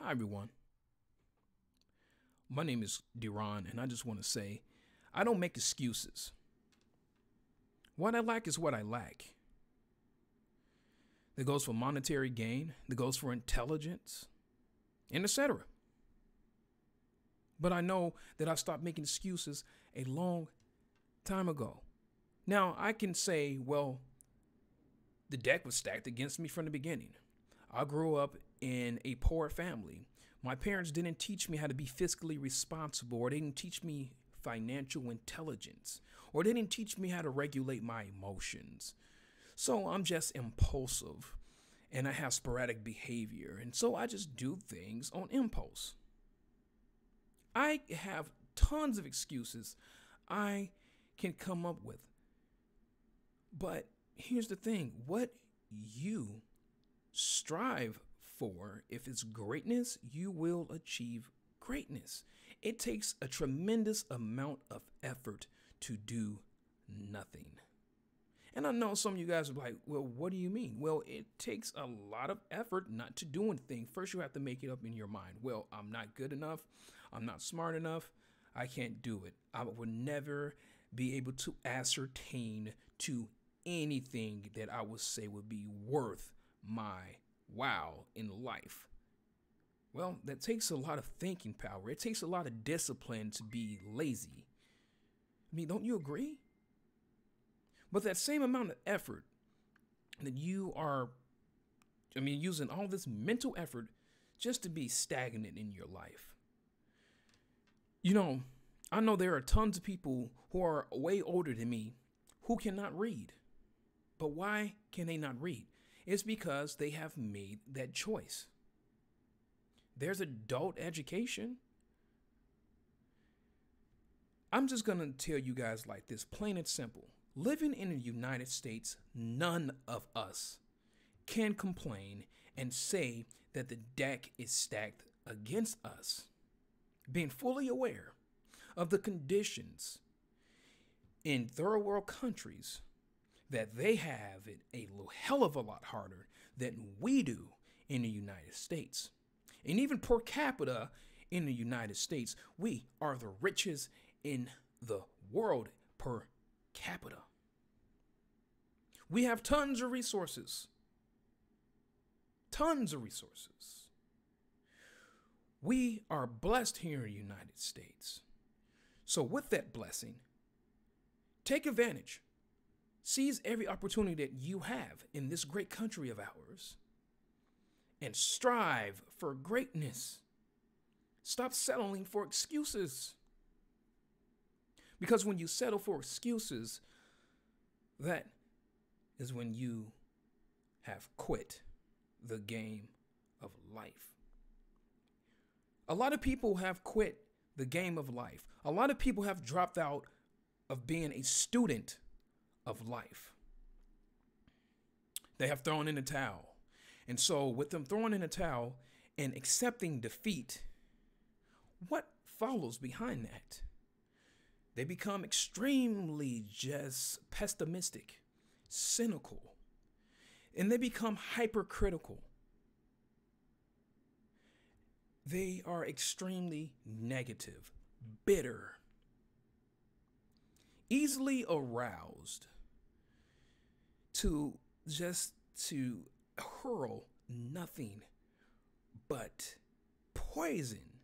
Hi, everyone. My name is Deron, and I just want to say I don't make excuses. What I lack is what I lack. That goes for monetary gain, that goes for intelligence, and etc. But I know that I stopped making excuses a long time ago. Now, I can say, well, the deck was stacked against me from the beginning. I grew up in a poor family. My parents didn't teach me how to be fiscally responsible, or they didn't teach me financial intelligence, or they didn't teach me how to regulate my emotions. So I'm just impulsive and I have sporadic behavior, and so I just do things on impulse. I have tons of excuses I can come up with. But here's the thing, what you strive for, if it's greatness, you will achieve greatness. It takes a tremendous amount of effort to do nothing. And I know some of you guys are like, well, what do you mean? Well, it takes a lot of effort not to do anything. First, you have to make it up in your mind. Well, I'm not good enough. I'm not smart enough. I can't do it. I would never be able to ascertain to anything that I would say would be worth my wow in life. Well, that takes a lot of thinking power. It takes a lot of discipline to be lazy. I mean, don't you agree? But that same amount of effort that you are, using all this mental effort just to be stagnant in your life. I know there are tons of people who are way older than me who cannot read. But why can they not read? It's because they have made that choice. There's adult education. I'm just going to tell you guys like this, plain and simple. Living in the United States, none of us can complain and say that the deck is stacked against us. Being fully aware of the conditions in third world countries, that they have it a hell of a lot harder than we do in the United States. And even per capita in the United States, we are the richest in the world per capita. We have tons of resources. Tons of resources. We are blessed here in the United States. So with that blessing, take advantage. Seize every opportunity that you have in this great country of ours and strive for greatness. Stop settling for excuses. Because when you settle for excuses, that is when you have quit the game of life. A lot of people have quit the game of life. A lot of people have dropped out of being a student of life. They have thrown in the towel. And so with them throwing in the towel and accepting defeat, what follows behind that? They become extremely just pessimistic, cynical, and they become hypercritical. They are extremely negative, bitter, easily aroused to hurl nothing but poison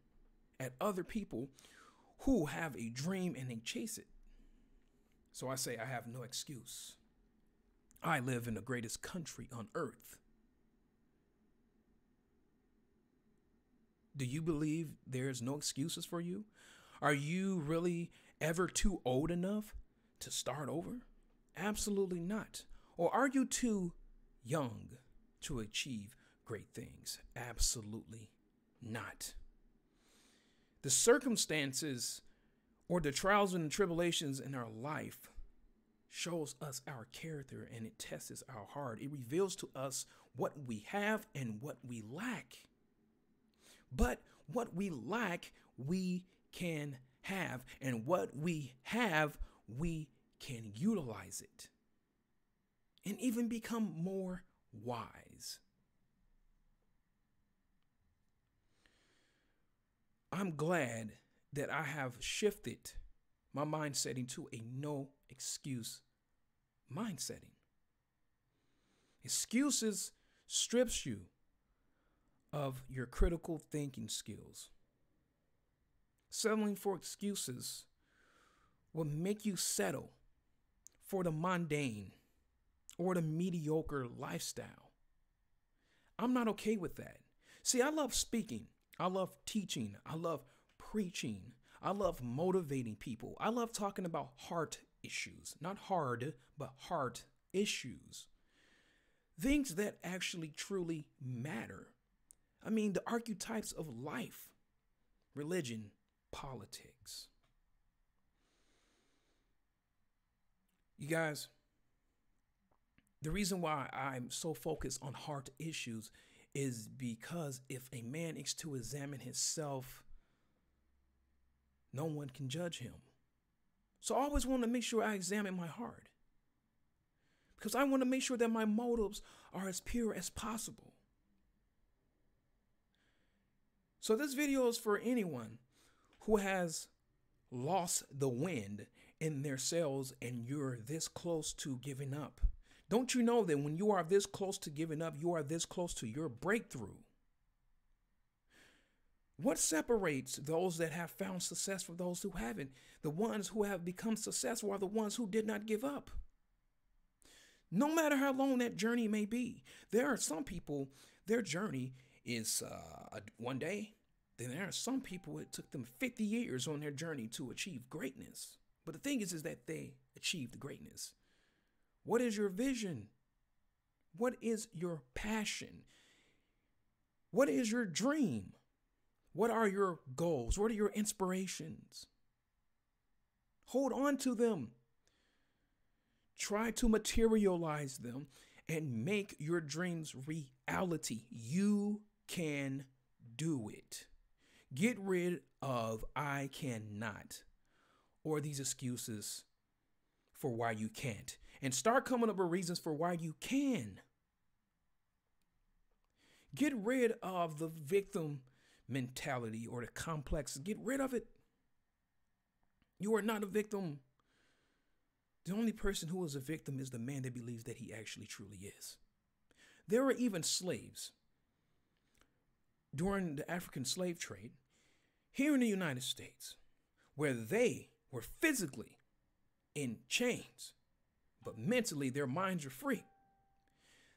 at other people who have a dream and they chase it. So I say I have no excuse. I live in the greatest country on earth. Do you believe there's no excuses for you? Are you really ever too old enough to start over? Absolutely not. Or are you too young to achieve great things? Absolutely not. The circumstances or the trials and tribulations in our life shows us our character, and it tests our heart. It reveals to us what we have and what we lack. But what we lack, we can have. And what we have, we can utilize it and even become more wise. I'm glad that I have shifted my mind setting to a no excuse mind setting. Excuses strips you of your critical thinking skills. Settling for excuses will make you settle for the mundane or the mediocre lifestyle. I'm not okay with that. See, I love speaking. I love teaching. I love preaching. I love motivating people. I love talking about heart issues, not hard, but heart issues. Things that actually truly matter. I mean, the archetypes of life, religion, politics. You guys, the reason why I'm so focused on heart issues is because if a man is to examine himself, no one can judge him. So I always want to make sure I examine my heart, because I want to make sure that my motives are as pure as possible. So this video is for anyone who has lost the wind in their sails and you're this close to giving up. Don't you know that when you are this close to giving up, you are this close to your breakthrough? What separates those that have found success from those who haven't? The ones who have become successful are the ones who did not give up. No matter how long that journey may be, there are some people, their journey is one day. Then there are some people, it took them 50 years on their journey to achieve greatness. But the thing is that they achieved greatness. What is your vision? What is your passion? What is your dream? What are your goals? What are your inspirations? Hold on to them. Try to materialize them and make your dreams reality. You can do it. Get rid of "I cannot" or these excuses for why you can't, and start coming up with reasons for why you can. Get rid of the victim mentality or the complex. Get rid of it. You are not a victim. The only person who is a victim is the man that believes that he actually truly is. There were even slaves during the African slave trade here in the United States, where they were physically in chains, but mentally their minds are free.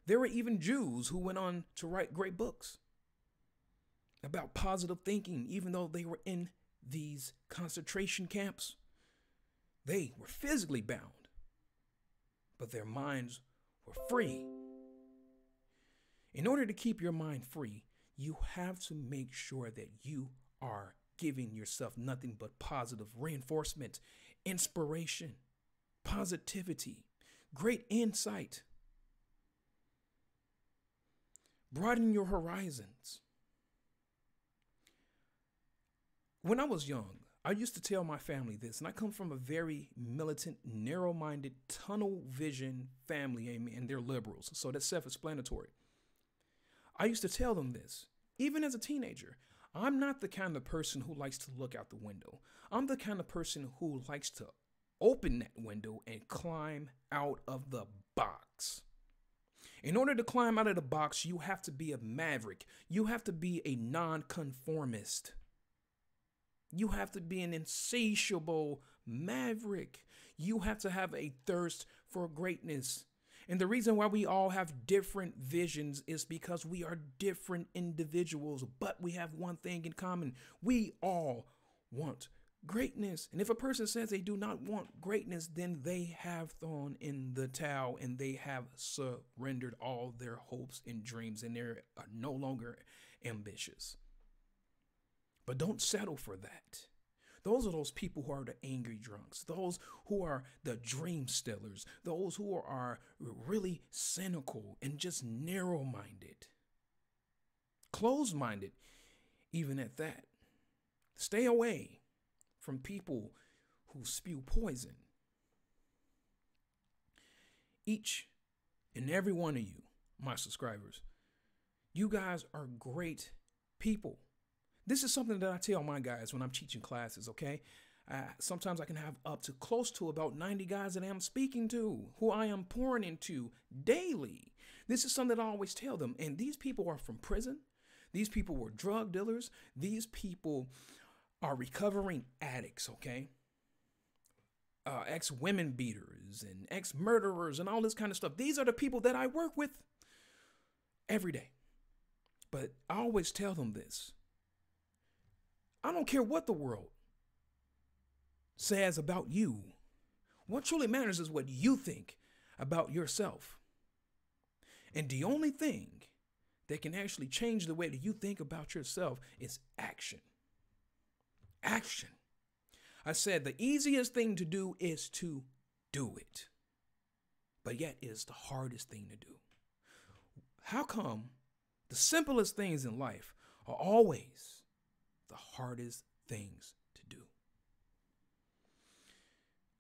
There were even Jews who went on to write great books about positive thinking, even though they were in these concentration camps. They were physically bound, but their minds were free. In order to keep your mind free, you have to make sure that you are giving yourself nothing but positive reinforcement, inspiration, positivity, great insight. Broaden your horizons. When I was young, I used to tell my family this, and I come from a very militant, narrow-minded, tunnel vision family, and they're liberals, so that's self-explanatory. I used to tell them this, even as a teenager. I'm not the kind of person who likes to look out the window. I'm the kind of person who likes to open that window and climb out of the box. In order to climb out of the box, you have to be a maverick. You have to be a nonconformist. You have to be an insatiable maverick. You have to have a thirst for greatness. And the reason why we all have different visions is because we are different individuals, but we have one thing in common. We all want greatness. And if a person says they do not want greatness, then they have thrown in the towel and they have surrendered all their hopes and dreams, and they are no longer ambitious. But don't settle for that. Those are those people who are the angry drunks, those who are the dream stealers, those who are really cynical and just narrow-minded, closed-minded, even at that. Stay away from people who spew poison. Each and every one of you, my subscribers, you guys are great people. This is something that I tell my guys when I'm teaching classes, okay? Sometimes I can have up to close to about 90 guys that I'm speaking to, who I am pouring into daily. This is something that I always tell them. And these people are from prison. These people were drug dealers. These people are recovering addicts, okay? Ex-women beaters and ex-murderers and all this kind of stuff. These are the people that I work with every day. But I always tell them this. I don't care what the world says about you. What truly matters is what you think about yourself. And the only thing that can actually change the way that you think about yourself is action. Action. I said the easiest thing to do is to do it. But yet it is the hardest thing to do. How come the simplest things in life are always the hardest things to do?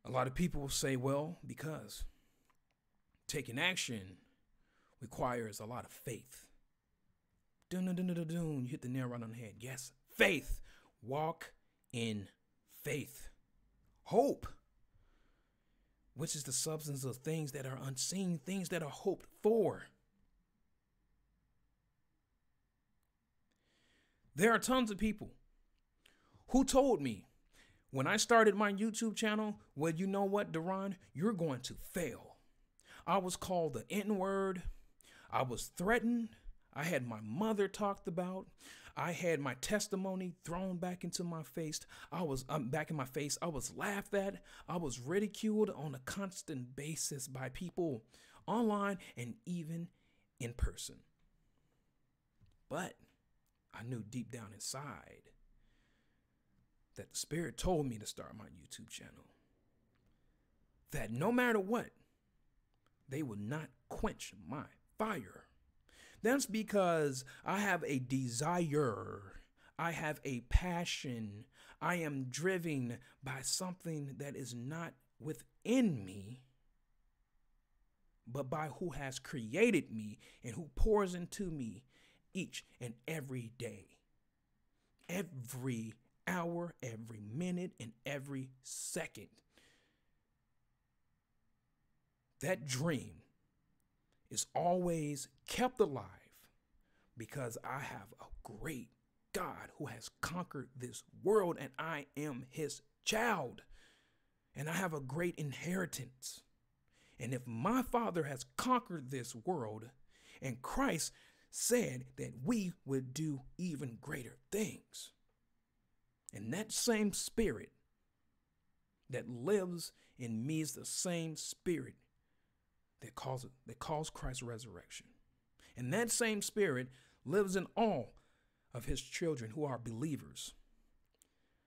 A lot of people will say, well, because taking action requires a lot of faith. Dun, dun, dun, dun, dun, dun. You hit the nail right on the head. Yes, faith. Walk in faith. Hope, which is the substance of things that are unseen, things that are hoped for. There are tons of people who told me when I started my YouTube channel, well, you know what, Deron, you're going to fail. I was called the N-word. I was threatened. I had my mother talked about. I had my testimony thrown back into my face. I was back in my face. I was laughed at. I was ridiculed on a constant basis by people online and even in person. But I knew deep down inside that the Spirit told me to start my YouTube channel. That no matter what, they will not quench my fire. That's because I have a desire. I have a passion. I am driven by something that is not within me, but by who has created me and who pours into me each and every day. Every hour, every minute, and every second. That dream is always kept alive because I have a great God who has conquered this world and I am his child and I have a great inheritance. And if my Father has conquered this world and Christ said that we would do even greater things, and that same Spirit that lives in me is the same Spirit that caused Christ's resurrection. And that same Spirit lives in all of his children who are believers.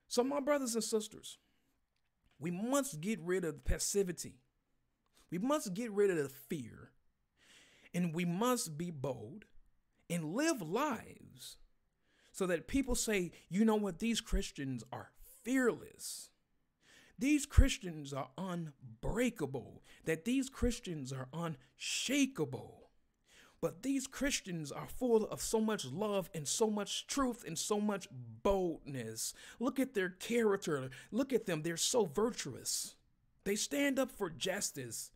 So my brothers and sisters, we must get rid of passivity. We must get rid of the fear. And we must be bold and live lives so that people say, you know what, these Christians are fearless. These Christians are unbreakable, that these Christians are unshakable. But these Christians are full of so much love and so much truth and so much boldness. Look at their character. Look at them. They're so virtuous. They stand up for justice.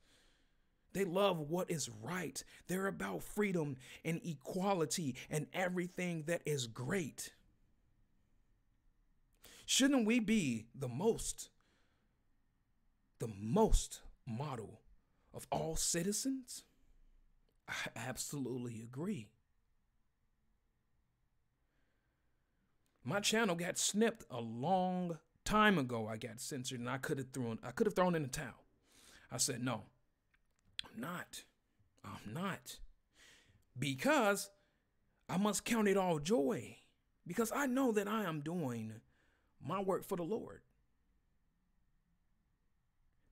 They love what is right. They're about freedom and equality and everything that is great. Shouldn't we be the most model of all citizens? I absolutely agree. My channel got snipped a long time ago. I got censored and I could have thrown in the towel. I said, no, I'm not. Because I must count it all joy. Because I know that I am doing my work for the Lord.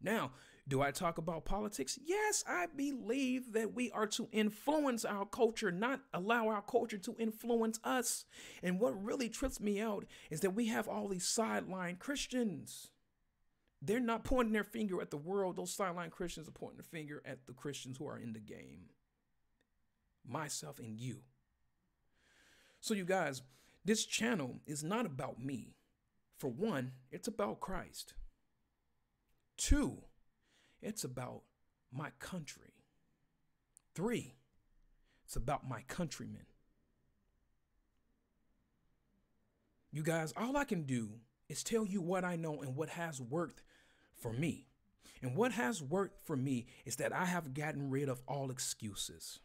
Now, do I talk about politics? Yes, I believe that we are to influence our culture, not allow our culture to influence us. And what really trips me out is that we have all these sideline Christians. They're not pointing their finger at the world. Those sideline Christians are pointing their finger at the Christians who are in the game. Myself and you. So you guys, This channel is not about me. For one, it's about Christ. Two, it's about my country. Three, it's about my countrymen. You guys, all I can do is tell you what I know and what has worked for me. And what has worked for me is that I have gotten rid of all excuses.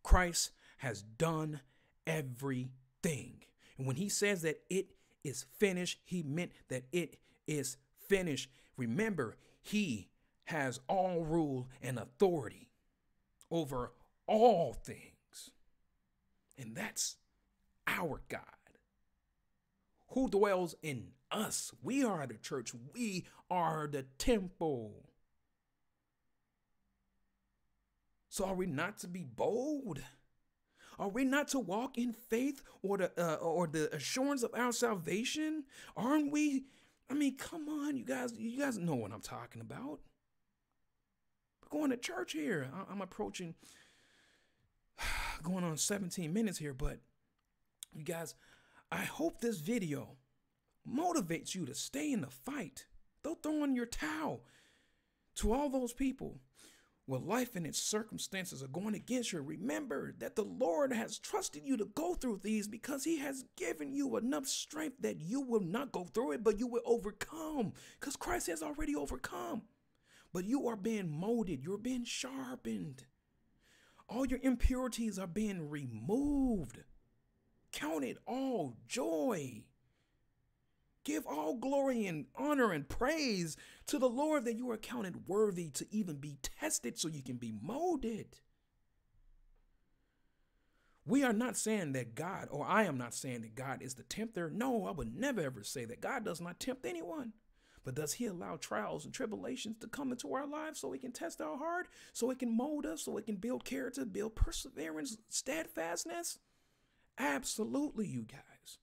Christ has done everything. And when he says that it is finished, he meant that it is finished. Remember, he has all rule and authority over all things. And that's our God, who dwells in us. We are the church. We are the temple. So are we not to be bold? Are we not to walk in faith or the assurance of our salvation? Aren't we? I mean, come on, you guys know what I'm talking about. We're going to church here. I'm approaching, going on 17 minutes here, but you guys, I hope this video motivates you to stay in the fight. Don't throw in your towel. To all those people, well, life and its circumstances are going against you. Remember that the Lord has trusted you to go through these because he has given you enough strength that you will not go through it, but you will overcome, because Christ has already overcome. But you are being molded. You're being sharpened. All your impurities are being removed. Count it all joy. Give all glory and honor and praise to the Lord that you are counted worthy to even be tested so you can be molded. We are not saying that God, or I am not saying that God is the tempter. No, I would never ever say that. God does not tempt anyone. But does he allow trials and tribulations to come into our lives so he can test our heart, so it can mold us, so it can build character, build perseverance, steadfastness? Absolutely, you guys.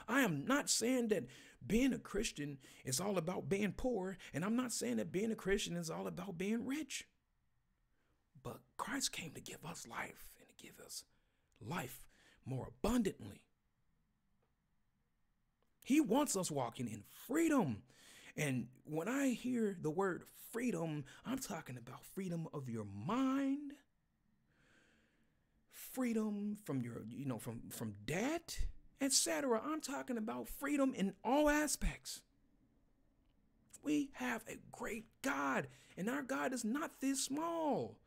I am not saying that being a Christian is all about being poor, and I'm not saying that being a Christian is all about being rich. But Christ came to give us life and to give us life more abundantly. He wants us walking in freedom. And when I hear the word freedom, I'm talking about freedom of your mind, freedom from your, from debt, etc. I'm talking about freedom in all aspects. We have a great God, and our God is not this small.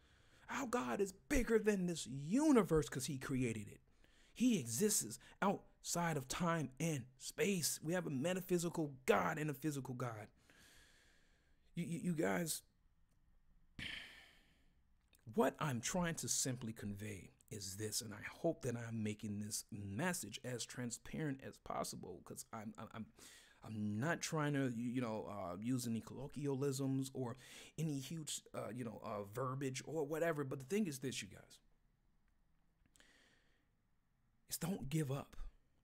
Our God is bigger than this universe because he created it. He exists outside of time and space. We have a metaphysical God and a physical God. You guys, what I'm trying to simply convey is this, and I hope that I'm making this message as transparent as possible, because I'm not trying to use any colloquialisms or any huge verbiage or whatever. But the thing is this, you guys, is don't give up.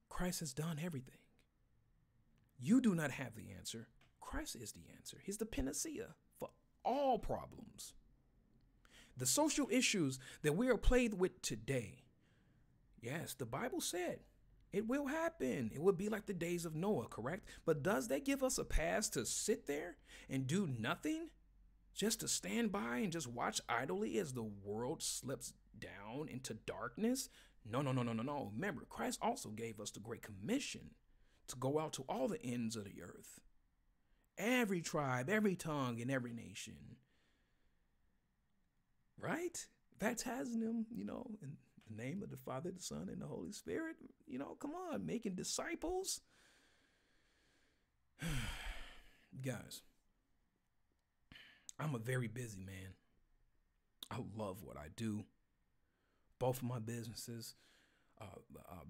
Christ has done everything. You do not have the answer. Christ is the answer. He's the panacea for all problems. The social issues that we are plagued with today, yes, the Bible said it will happen. It will be like the days of Noah, correct? But does that give us a pass to sit there and do nothing? Just to stand by and just watch idly as the world slips down into darkness? No. Remember, Christ also gave us the Great Commission to go out to all the ends of the earth. Every tribe, every tongue, and every nation. Right? Baptizing them, in the name of the Father, the Son, and the Holy Spirit. Come on, making disciples. Guys, I'm a very busy man. I love what I do. Both of my businesses,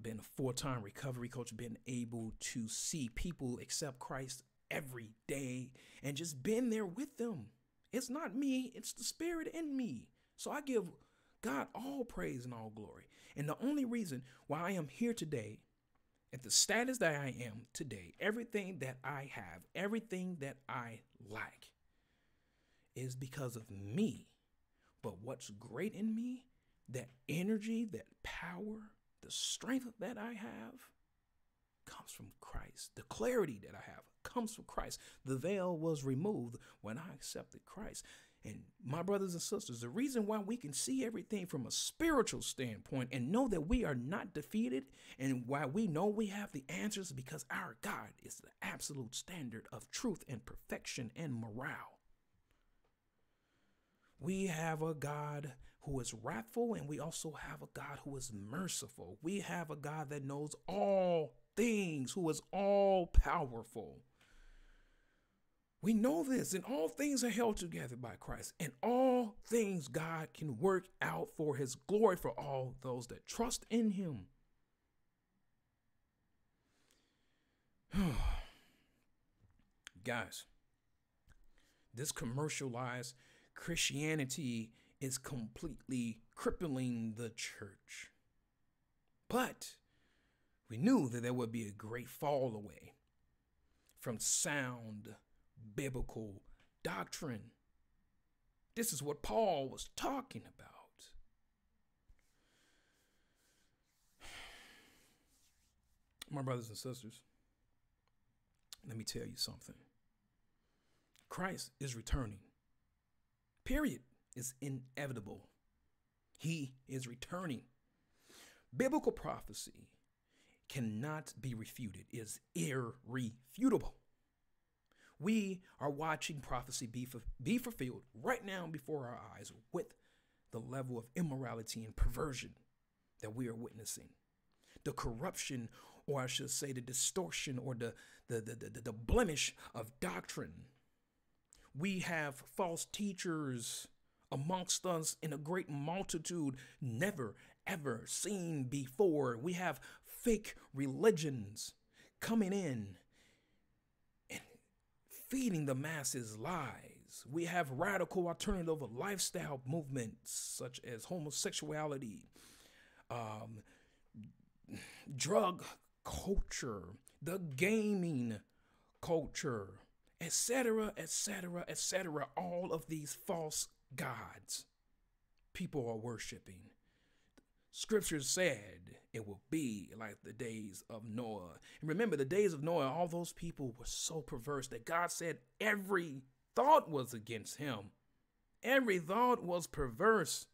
being a 4-time recovery coach, being able to see people accept Christ every day and just being there with them. It's not me, it's the Spirit in me. So I give God all praise and all glory. And the only reason why I am here today, at the status that I am today, everything that I have, everything that I lack, is because of me. But what's great in me, that energy, that power, the strength that I have, comes from Christ. The clarity that I have comes from Christ. The veil was removed when I accepted Christ. And my brothers and sisters, the reason why we can see everything from a spiritual standpoint and know that we are not defeated, and why we know we have the answers, is because our God is the absolute standard of truth and perfection and morale. We have a God who is wrathful, and we also have a God who is merciful. We have a God that knows all things, who is all powerful. We know this, and all things are held together by Christ, and all things God can work out for his glory for all those that trust in him. Guys, this commercialized Christianity is completely crippling the church. But we knew that there would be a great fall away from sound biblical doctrine. This is what Paul was talking about. My brothers and sisters, let me tell you something. Christ is returning. Period. It's inevitable. He is returning. Biblical prophecy cannot be refuted. It is irrefutable. We are watching prophecy be fulfilled right now before our eyes with the level of immorality and perversion that we are witnessing. The corruption, or I should say the distortion, or the blemish of doctrine. We have false teachers amongst us in a great multitude never ever seen before. We have fake religions coming in and feeding the masses lies. We have radical alternative lifestyle movements such as homosexuality, drug culture, the gaming culture, etc., etc., etc. All of these false gods people are worshiping. Scripture said it will be like the days of Noah. And remember, the days of Noah, all those people were so perverse that God said every thought was against him. Every thought was perverse.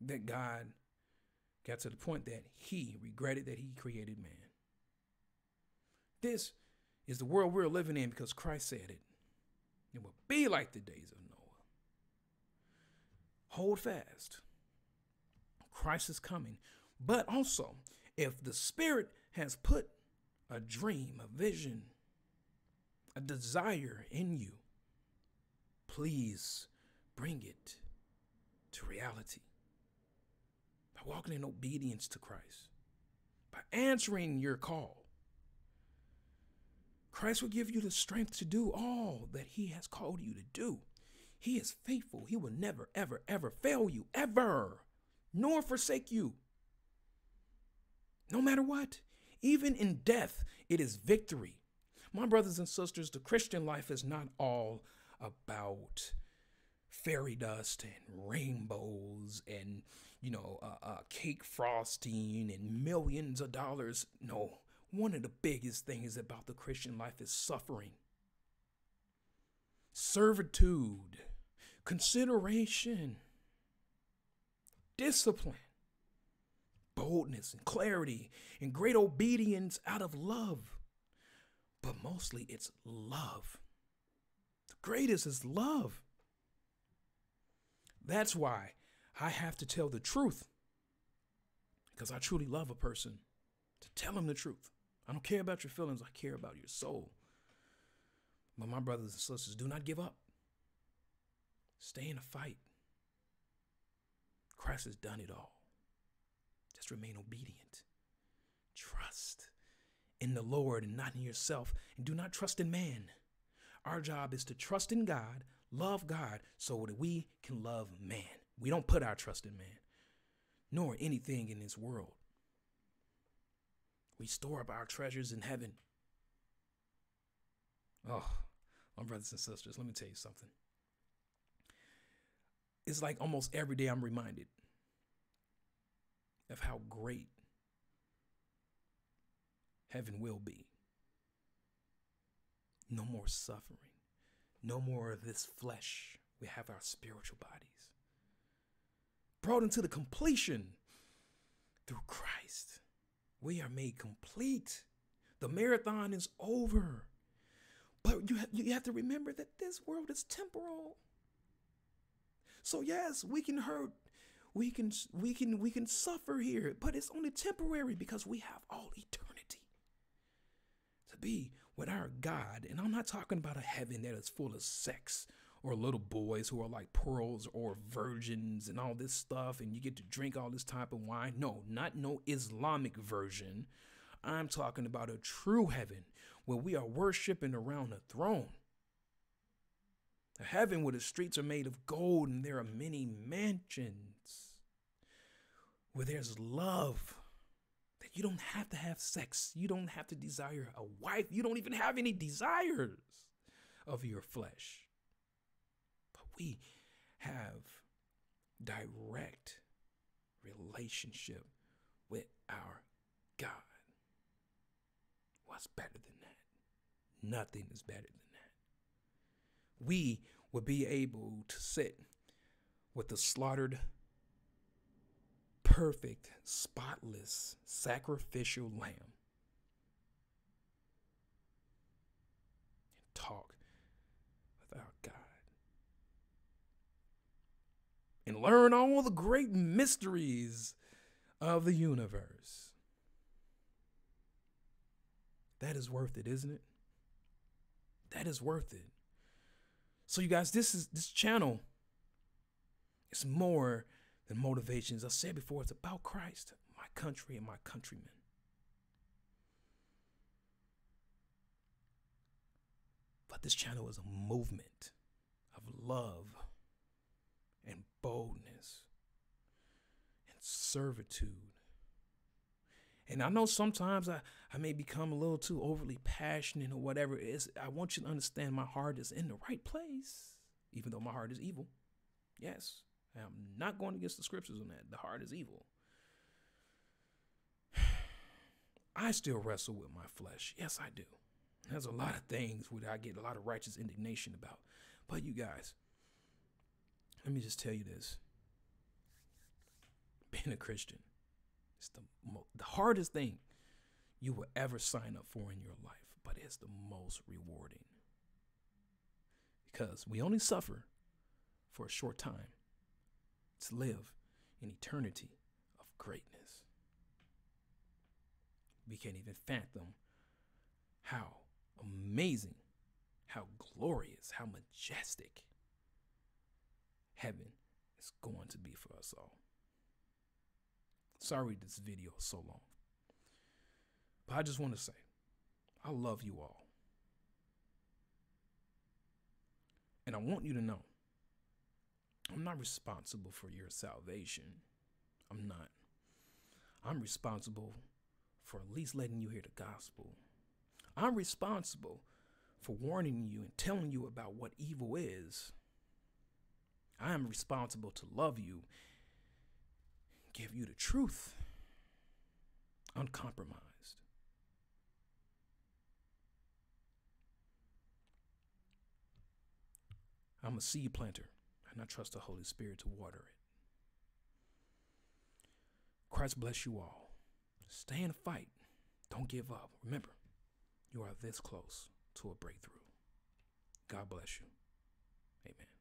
That God got to the point that he regretted that he created man. This is the world we're living in because Christ said it. It will be like the days of Noah. Hold fast. Christ is coming. But also, if the Spirit has put a dream, a vision, a desire in you, please bring it to reality. By walking in obedience to Christ. By answering your call. Christ will give you the strength to do all that he has called you to do. He is faithful. He will never, ever, ever fail you, ever, nor forsake you. No matter what, even in death, it is victory. My brothers and sisters, the Christian life is not all about fairy dust and rainbows and, cake frosting and millions of dollars. No. One of the biggest things about the Christian life is suffering, servitude, consideration, discipline, boldness and clarity, and great obedience out of love. But mostly it's love. The greatest is love. That's why I have to tell the truth, because I truly love a person, to tell him the truth. I don't care about your feelings. I care about your soul. But my brothers and sisters, do not give up. Stay in the fight. Christ has done it all. Just remain obedient. Trust in the Lord and not in yourself. And do not trust in man. Our job is to trust in God, love God, so that we can love man. We don't put our trust in man, nor anything in this world. We store up our treasures in heaven. Oh, my brothers and sisters, let me tell you something. It's like almost every day I'm reminded of how great heaven will be. No more suffering. No more of this flesh. We have our spiritual bodies brought into the completion through Christ. We are made complete. The marathon is over. But you have to remember that this world is temporal. So yes, we can hurt. We can suffer here, but it's only temporary because we have all eternity to be with our God. And I'm not talking about a heaven that is full of sex or little boys who are like pearls or virgins and all this stuff, and you get to drink all this type of wine. No, not no Islamic version. I'm talking about a true heaven where we are worshiping around a throne. A heaven where the streets are made of gold and there are many mansions, where there's love, that you don't have to have sex. You don't have to desire a wife. You don't even have any desires of your flesh. But we have direct relationship with our God. What's better than that? Nothing is better than that. We will be able to sit with the slaughtered, perfect, spotless, sacrificial lamb and talk with our God and learn all the great mysteries of the universe. That is worth it, isn't it? That is worth it. So you guys, this channel is more than motivations. I said before, it's about Christ, my country, and my countrymen. But this channel is a movement of love and boldness and servitude. And I know sometimes I may become a little too overly passionate or whatever it is. I want you to understand my heart is in the right place, even though my heart is evil. Yes, I'm not going against the scriptures on that. The heart is evil. I still wrestle with my flesh. Yes, I do. There's a lot of things where I get a lot of righteous indignation about. But you guys, let me just tell you this. Being a Christian, it's the hardest thing you will ever sign up for in your life, but it's the most rewarding. Because we only suffer for a short time to live in eternity of greatness. We can't even fathom how amazing, how glorious, how majestic heaven is going to be for us all. Sorry this video is so long. But I just want to say, I love you all. And I want you to know, I'm not responsible for your salvation. I'm not. I'm responsible for at least letting you hear the gospel. I'm responsible for warning you and telling you about what evil is. I am responsible to love you, give you the truth, uncompromised. I'm a seed planter, and I trust the Holy Spirit to water it. Christ bless you all. Stay in the fight. Don't give up. Remember, you are this close to a breakthrough. God bless you. Amen.